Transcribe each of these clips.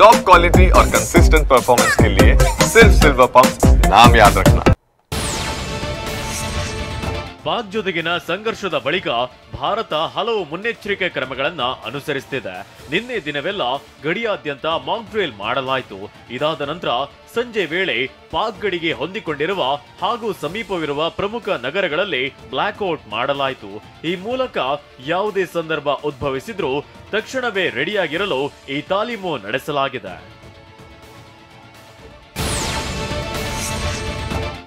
Top quality और consistent performance के लिए सिर्फ सिल्वर पंप नाम याद रखना। ಪಾಕ್ ಜೊತೆಗಿನ ಸಂಘರ್ಷದ ಬಳಿಕ ಭಾರತ ಹಲವು ಮುನ್ನೆಚ್ಚರಿಕೆ ಕ್ರಮಗಳನ್ನು ಅನುಸರಿಸುತ್ತಿದೆ. ನಿನ್ನೆ ದಿನವೆಲ್ಲ ಗಡಿಯಾದ್ಯಂತ ಮಾಕ್ ಡ್ರಿಲ್ ಮಾಡಲಾಯಿತು. ಇದಾದ ನಂತರ ಸಂಜೆ ವೇಳೆ ಪಾಕ್ ಗಡಿಗೆ ಹೊಂದಿಕೊಂಡಿರುವ ಹಾಗೂ ಸಮೀಪವಿರುವ ಪ್ರಮುಖ ನಗರಗಳಲ್ಲಿ ಬ್ಲಾಕ್ಔಟ್ ಮಾಡಲಾಯಿತು. ಈ ಮೂಲಕ ಯಾವುದೇ ಸಂದರ್ಭ ಉದ್ಭವಿಸಿದ್ರೂ ತಕ್ಷಣವೇ ರೆಡಿಯಾಗಿರಲು ಈ ತಾಲೀಮು ನಡೆಸಲಾಗಿದೆ.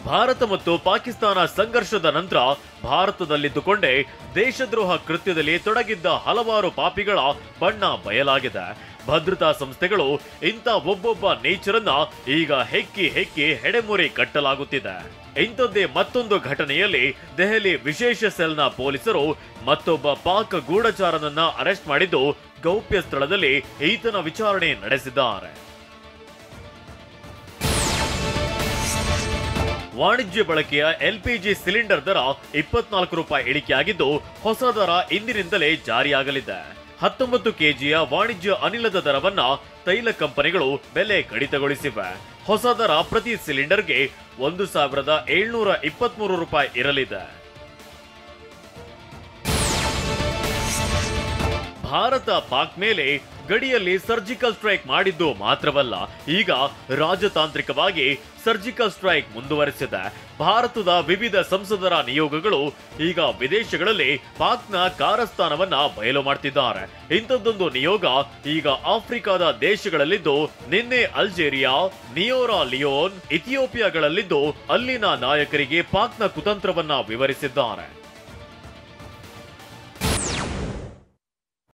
ಭಾರತ ಮತ್ತು ಪಾಕಿಸ್ತಾನ ಸಂಘರ್ಷದ ನಂತರ ಭಾರತದಲ್ಲಿದ್ದುಕೊಂಡೇ ದೇಶದ್ರೋಹ ಕೃತ್ಯದಲ್ಲಿ ತೊಡಗಿದ್ದ ಹಲವಾರು ಪಾಪಿಗಳ ಬಣ್ಣ ಬಯಲಾಗಿದೆ. ಭದ್ರತಾ ಸಂಸ್ಥೆಗಳು ಇಂಥ ಒಬ್ಬೊಬ್ಬ ನೇಚರನ್ನ ಈಗ ಹೆಕ್ಕಿ ಹೆಡೆಮುರಿ ಕಟ್ಟಲಾಗುತ್ತಿದೆ. ಇಂಥದ್ದೇ ಮತ್ತೊಂದು ಘಟನೆಯಲ್ಲಿ ದೆಹಲಿ ವಿಶೇಷ ಸೆಲ್ನ ಪೊಲೀಸರು ಮತ್ತೊಬ್ಬ ಪಾಕ್ ಗೂಢಚಾರನನ್ನ ಅರೆಸ್ಟ್ ಮಾಡಿದ್ದು ಗೌಪ್ಯ ಸ್ಥಳದಲ್ಲಿ ಈತನ ವಿಚಾರಣೆ ನಡೆಸಿದ್ದಾರೆ. ವಾಣಿಜ್ಯ ಬಳಕೆಯ ಎಲ್ಪಿಜಿ ಸಿಲಿಂಡರ್ ದರ 24 ರೂಪಾಯಿ ಇಳಿಕೆಯಾಗಿದ್ದು ಹೊಸ ದರ ಇಂದಿನಿಂದಲೇ ಜಾರಿಯಾಗಲಿದೆ. 19 ಕೆಜಿಯ ವಾಣಿಜ್ಯ ಅನಿಲದ ದರವನ್ನ ತೈಲ ಕಂಪನಿಗಳು ಬೆಲೆ ಕಡಿತಗೊಳಿಸಿವೆ. ಹೊಸ ದರ ಪ್ರತಿ ಸಿಲಿಂಡರ್ಗೆ 1723 ರೂಪಾಯಿ ಇರಲಿದೆ. ಭಾರತ ಪಾಕ್ ಮೇಲೆ ಗಡಿಯಲ್ಲಿ ಸರ್ಜಿಕಲ್ ಸ್ಟ್ರೈಕ್ ಮಾಡಿದ್ದು ಮಾತ್ರವಲ್ಲ, ಈಗ ರಾಜತಾಂತ್ರಿಕವಾಗಿ ಸರ್ಜಿಕಲ್ ಸ್ಟ್ರೈಕ್ ಮುಂದುವರೆಸಿದೆ. ಭಾರತದ ವಿವಿಧ ಸಂಸದರ ನಿಯೋಗಗಳು ಈಗ ವಿದೇಶಗಳಲ್ಲಿ ಪಾಕ್ನ ಕಾರಸ್ಥಾನವನ್ನ ಬಯಲು ಮಾಡ್ತಿದ್ದಾರೆ. ಇಂಥದ್ದೊಂದು ನಿಯೋಗ ಈಗ ಆಫ್ರಿಕಾದ ದೇಶಗಳಲ್ಲಿದ್ದು ನಿನ್ನೆ ಅಲ್ಜೇರಿಯಾ, ನಿಯೋರಾ ಲಿಯೋನ್, ಇಥಿಯೋಪಿಯಾಗಳಲ್ಲಿದ್ದು ಅಲ್ಲಿನ ನಾಯಕರಿಗೆ ಪಾಕ್ನ ಕುತಂತ್ರವನ್ನ ವಿವರಿಸಿದ್ದಾರೆ.